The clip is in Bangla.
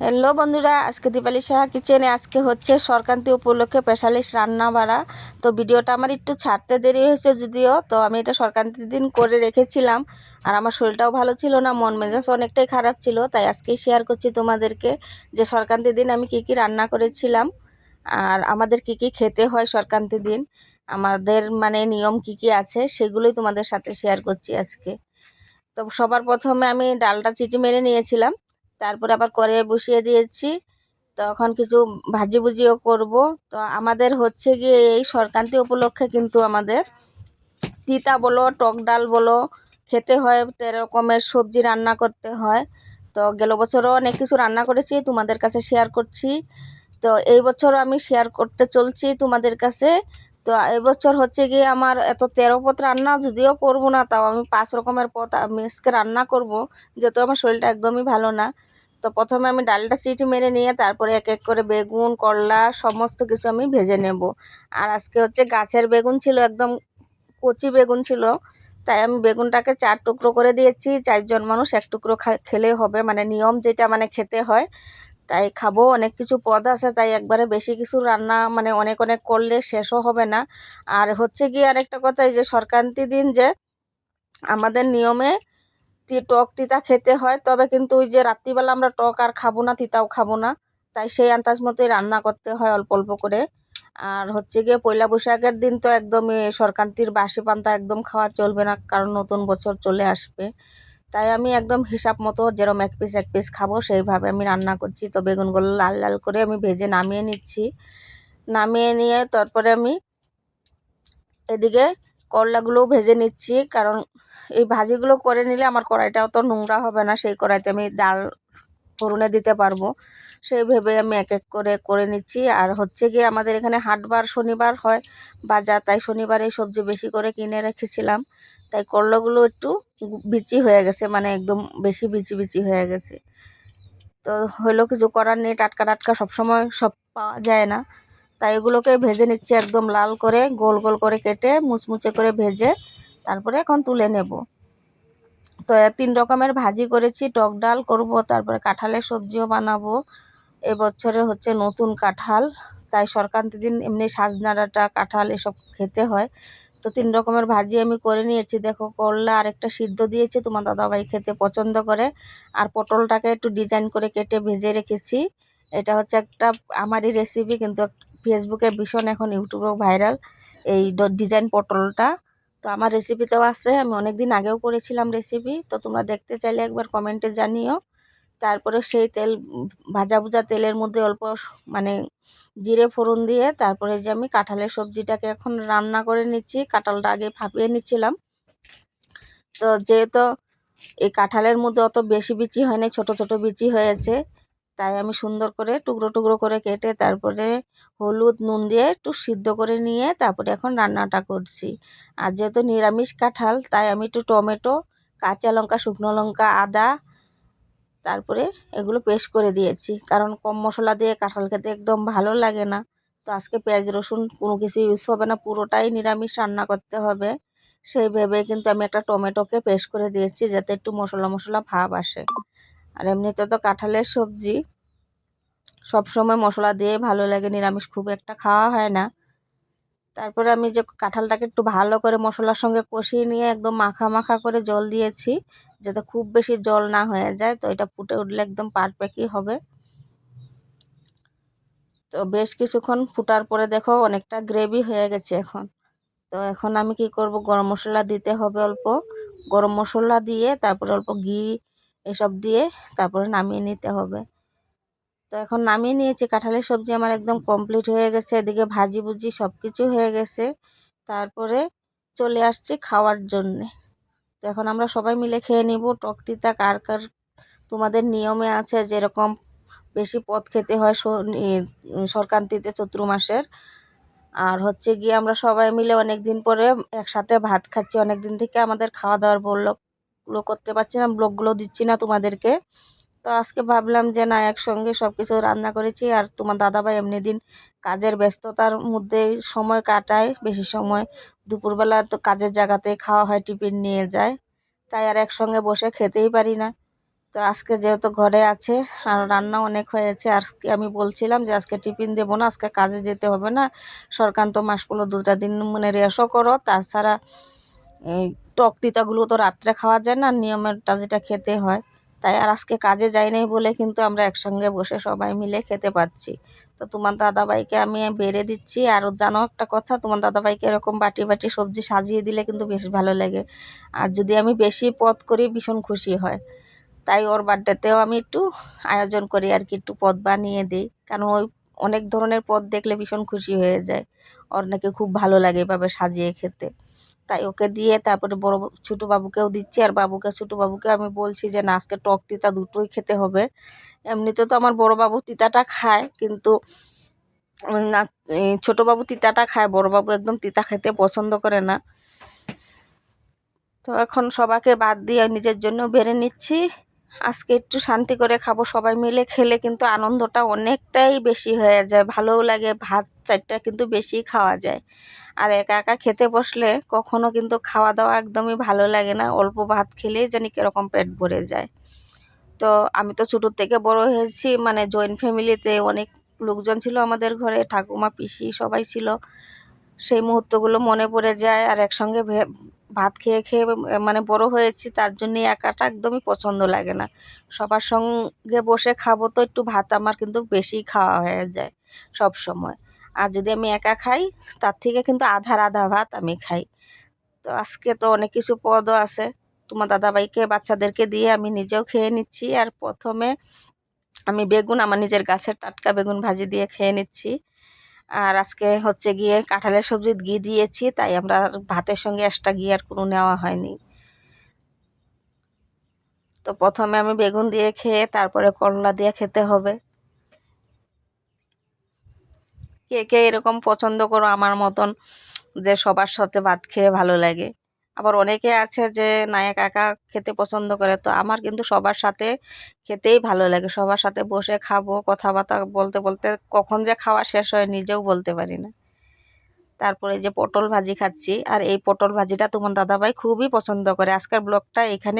হ্যালো বন্ধুরা, আজকে দীপালি সাহা কিচেনে আজকে হচ্ছে সংক্রান্তি উপলক্ষে স্পেশালিশ রান্না বাড়া। তো ভিডিওটা আমার একটু ছাড়তে দেরি হয়েছে যদিও, তো আমি এটা সংক্রান্তির দিন করে রেখেছিলাম। আর আমার শরীরটাও ভালো ছিল না, মন মেজাজ অনেকটাই খারাপ ছিল, তাই আজকেই শেয়ার করছি তোমাদেরকে যে সংক্রান্তির দিন আমি কি কি রান্না করেছিলাম আর আমাদের কি কি খেতে হয় সংক্রান্তির দিন, আমাদের মানে নিয়ম কি কি আছে সেগুলোই তোমাদের সাথে শেয়ার করছি আজকে। তো সবার প্রথমে আমি ডালটা চিটি মেরে নিয়েছিলাম, তারপরে আবার কড়াইয়ে বসিয়ে দিয়েছি। তখন কিছু ভাজি ভুজিও করব। তো আমাদের হচ্ছে গিয়ে এই সংক্রান্তি উপলক্ষে কিন্তু আমাদের তিতা বলো টক ডাল বলো খেতে হয়, 13 রকমের সবজি রান্না করতে হয়। তো গেল বছরও অনেক কিছু রান্না করেছি, তোমাদের কাছে শেয়ার করছি। তো এই বছরও আমি শেয়ার করতে চলছি তোমাদের কাছে। তো এবছর হচ্ছে গিয়ে আমার এত 13 পদ রান্না যদিও করব না, তাও আমি 5 রকমের পদ আমি আজকে রান্না করব, যেহেতু আমার শরীরটা একদমই ভালো না। তো প্রথমে আমি ডালটা সিটি মেরে নিয়ে তারপরে এক এক করে বেগুন করলা সমস্ত কিছু আমি ভেজে নেব। আর আজকে হচ্ছে গাছের বেগুন ছিল, একদম কচি বেগুন ছিল, তাই আমি বেগুনটাকে 4 টুকরো করে দিয়েছি। 4জন মানুষ 1 টুকরো খেলেই হবে, মানে নিয়ম যেটা মানে খেতে হয়, তাই খাবো। অনেক কিছু পদ আছে, তাই একবারে বেশি কিছু রান্না মানে অনেক অনেক করলে শেষও হবে না। আর হচ্ছে কি আরেকটা কথা, এই যে সংক্রান্তি দিন যে আমাদের নিয়মে টক তিতা খেতে হয়, তবে কিন্তু ওই যে রাত্রিবেলা আমরা টক আর খাবো না, তিতাও খাবো না, তাই সেই আন্দাজ মতোই রান্না করতে হয় অল্প অল্প করে। আর হচ্ছে গিয়ে পয়লা বৈশাখের দিন তো একদমই সংক্রান্তির বাসি পান্তা একদম খাওয়া চলবে না, কারণ নতুন বছর চলে আসবে। তাই আমি একদম হিসাব মতো যেরকম এক পিস খাবো সেইভাবে আমি রান্না করছি। তো বেগুনগুলো লাল লাল করে আমি ভেজে নামিয়ে নিচ্ছি। নামিয়ে নিয়ে তারপরে আমি এদিকে করলাগুলোও ভেজে নিচ্ছি, কারণ এই ভাজিগুলো করে নিলে আমার কড়াইটাও তো নোংরা হবে না, সেই কড়াইতে আমি ডাল ফোড়নে দিতে পারবো, সেই ভেবে আমি এক এক করে করে নিচ্ছি। আর হচ্ছে গিয়ে আমাদের এখানে হাটবার শনিবার হয় বাজার, তাই শনিবার এই সবজি বেশি করে কিনে রেখেছিলাম, তাই করলাগুলো একটু বিচি হয়ে গেছে, মানে একদম বেশি বিচি বিচি হয়ে গেছে। তো হইলেও কিছু করার নেই, টাটকা টাটকা সবসময় সব পাওয়া যায় না, তাই এগুলোকে ভেজে নিচ্ছি একদম লাল করে, গোল গোল করে কেটে মুচমুচে করে ভেজে তারপরে এখন তুলে নেব। তো 3 রকমের ভাজি করেছি, টক ডাল করব, তারপরে কাঁঠালের সবজিও বানাবো। এবছরে হচ্ছে নতুন কাঁঠাল, তাই সংক্রান্তির দিন এমনি সাজনা ডাঁটা কাঁঠাল এসব খেতে হয়। তো 3 রকমের ভাজি আমি করে নিয়েছি। দেখো করলা আরেকটা সিদ্ধ দিয়েছি, তোমার দাদাভাই খেতে পছন্দ করে। আর পটলটাকে একটু ডিজাইন করে কেটে ভেজে রেখেছি। এটা হচ্ছে একটা আমারই রেসিপি, কিন্তু ফেসবুকে ভীষণ এখন ইউটিউবেও ভাইরাল এই ডিজাইন পটলটা। তো আমার রেসিপিতেও আছে, আমি অনেক দিন আগেও করেছিলাম রেসিপি, তো তোমরা দেখতে চাইলে একবার কমেন্টে জানিও। তারপরে সেই তেল ভাজা ভুজা তেলের মধ্যে অল্প মানে জিরে ফোড়ন দিয়ে তারপরে যে আমি কাঁঠালের সবজিটাকে এখন রান্না করে নিচ্ছি। কাঁঠালটা আগে ভাপিয়ে নিচ্ছিলাম। তো যেহেতু এই কাঁঠালের মধ্যে অত বেশি বিচি হয় না, ছোট ছোট বিচি হয়েছে, তাই আমি সুন্দর করে টুকরো টুকরো করে কেটে তারপরে হলুদ নুন দিয়ে একটু সিদ্ধ করে নিয়ে তারপরে এখন রান্নাটা করছি। আর যেহেতু নিরামিষ কাঁঠাল, তাই আমি একটু টমেটো কাঁচা লঙ্কা শুকনো লঙ্কা আদা তারপরে এগুলো পেস্ট করে দিয়েছি, কারণ কম মশলা দিয়ে কাঁঠাল খেতে একদম ভালো লাগে না। তো আজকে পেঁয়াজ রসুন কোনো কিছু ইউজ হবে না, পুরোটাই নিরামিষ রান্না করতে হবে, সেই ভেবে কিন্তু আমি একটা টমেটোকে পেস্ট করে দিয়েছি যাতে একটু মশলা মশলা ভাব আসে। আর এমনিতে তো কাঁঠালের সবজি সবসময় মশলা দিয়ে ভালো লাগে, নিরামিষ খুব একটা খাওয়া হয় না। তারপরে আমি যে কাঁঠালটাকে একটু ভালো করে মশলার সঙ্গে কষিয়ে নিয়ে একদম মাখা মাখা করে জল দিয়েছি, যাতে খুব বেশি জল না হয়ে যায়। তো এটা ফুটে উঠলে একদম পারফেক্টই হবে। তো বেশ কিছুক্ষণ ফুটার পরে দেখো অনেকটা গ্রেভি হয়ে গেছে এখন। তো এখন আমি কি করব, গরম মশলা দিতে হবে অল্প, গরম মশলা দিয়ে তারপরে অল্প ঘি এসব দিয়ে তারপরে নামিয়ে নিতে হবে। তো এখন নামিয়ে নিয়েছি, কাঁঠালের সবজি আমার একদম কমপ্লিট হয়ে গেছে, এদিকে ভাজি ভুজি সব কিছু হয়ে গেছে। তারপরে চলে আসছি খাওয়ার জন্যে। তো এখন আমরা সবাই মিলে খেয়ে নিব। টক তিতা কার কার তোমাদের নিয়মে আছে, যেরকম বেশি পদ খেতে হয় সংক্রান্তিতে চৈত্র মাসের। আর হচ্ছে গিয়ে আমরা সবাই মিলে অনেক দিন পরে একসাথে ভাত খাচ্ছি, অনেক দিন থেকে আমাদের খাওয়া দাওয়ার ব্লগগুলো করতে পারছি না, ব্লগগুলো দিচ্ছি না তোমাদেরকে। তো আজকে ভাবলাম যে না, একসঙ্গে সব কিছু রান্না করেছি। আর তোমার দাদাভাই এমনি দিন কাজের ব্যস্ততার মধ্যে সময় কাটায় বেশি সময়, দুপুরবেলা তো কাজের জায়গাতে খাওয়া হয়, টিফিন নিয়ে যায়, তাই আর একসঙ্গে বসে খেতেই পারি না। তো আজকে যেহেতু ঘরে আছে আর রান্না অনেক হয়েছে, আজকে আমি বলছিলাম যে আজকে টিফিন দেবো না, আজকে কাজে যেতে হবে না, সরকান্ত মাসগুলো 2টা দিন মানে রেস্টও করো। তাছাড়া এই টক তিতাগুলো তো রাত্রে খাওয়া যায় না, নিয়মেরটা যেটা খেতে হয়। তাই আর আজকে কাজে যাই নাই বলে কিন্তু আমরা একসঙ্গে বসে সবাই মিলে খেতে পাচ্ছি। তো তোমার দাদাভাইকে আমি বেড়ে দিচ্ছি। আর জানো একটা কথা, তোমার দাদাভাইকে এরকম বাটি বাটি সবজি সাজিয়ে দিলে কিন্তু বেশ ভালো লাগে। আর যদি আমি বেশি পদ করি ভীষণ খুশি হয়। তাই ওর বার্থডেতেও আমি একটু আয়োজন করি আর কি, একটু পদ বানিয়ে দিই, কারণ ওই অনেক ধরনের পদ দেখলে ভীষণ খুশি হয়ে যায়। ওর নাকি খুব ভালো লাগে এভাবে সাজিয়ে খেতে। তাই ওকে দিয়ে তারপরে ছোটো বাবুকেও দিচ্ছি। আর ছোটো বাবুকে আমি বলছি যে না, আজকে টক তিতা দুটোই খেতে হবে। এমনিতে তো আমার বড় বাবু তিতাটা খায়, কিন্তু না, ছোটো বাবু তিতাটা খায়, বড় বাবু একদম তিতা খেতে পছন্দ করে না। তো এখন সবাইকে বাদ দিয়ে নিজের জন্য বেড়ে নিচ্ছি। আজকে একটু শান্তি করে খাবো, সবাই মিলে খেলে কিন্তু আনন্দটা অনেকটাই বেশি হয়ে যায়, ভালোও লাগে, ভাত চারটা কিন্তু বেশি খাওয়া যায়। আর একা একা খেতে বসলে কখনো কিন্তু খাওয়া দাওয়া একদমই ভালো লাগে না, অল্প ভাত খেলেই জানি কীরকম পেট ভরে যায়। তো আমি তো ছোটোর থেকে বড় হয়েছি মানে জয়েন্ট ফ্যামিলিতে, অনেক লোকজন ছিল আমাদের ঘরে, ঠাকুমা পিসি সবাই ছিল। সেই মুহূর্তগুলো মনে পড়ে যায়। আর একসঙ্গে ভাত খেয়ে খেয়ে মানে বড় হয়েছি, তার জন্যই একাটা একদমই পছন্দ লাগে না। সবার সঙ্গে বসে খাবো তো একটু ভাত আমার কিন্তু বেশি খাওয়া হয়ে যায় সব সময়। আর যদি আমি একা খাই তার থেকে কিন্তু আধার আধা ভাত আমি খাই। তো আজকে তো অনেক কিছু পদও আছে, তোমার দাদাভাইকে বাচ্চাদেরকে দিয়ে আমি নিজেও খেয়ে নিচ্ছি। আর প্রথমে আমি বেগুন, আমার নিজের গাছের টাটকা বেগুন ভাজি দিয়ে খেয়ে নিচ্ছি। আর আজকে হচ্ছে গিয়ে কাঁঠালের সবজি ঘি দিয়েছি, তাই আমরা ভাতের সঙ্গে এক্সট্রা ঘি আর কোনো নেওয়া হয়নি। তো প্রথমে আমি বেগুন দিয়ে খেয়ে তারপরে করলা দিয়ে খেতে হবে। কে কে এরকম পছন্দ করো আমার মতন, যে সবার সাথে ভাত খেয়ে ভালো লাগে? আবার অনেকে আছে যে না একা একা খেতে পছন্দ করে, তো আমার কিন্তু সবার সাথে খেতেই ভালো লাগে। সবার সাথে বসে খাবো, কথাবার্তা বলতে বলতে কখন যে খাওয়া শেষ হয় নিজেও বলতে পারি না। তারপরে যে পটল ভাজি খাচ্ছি, আর এই পটল ভাজিটা তোমার দাদাভাই খুবই পছন্দ করে। আজকের ব্লগটা এখানে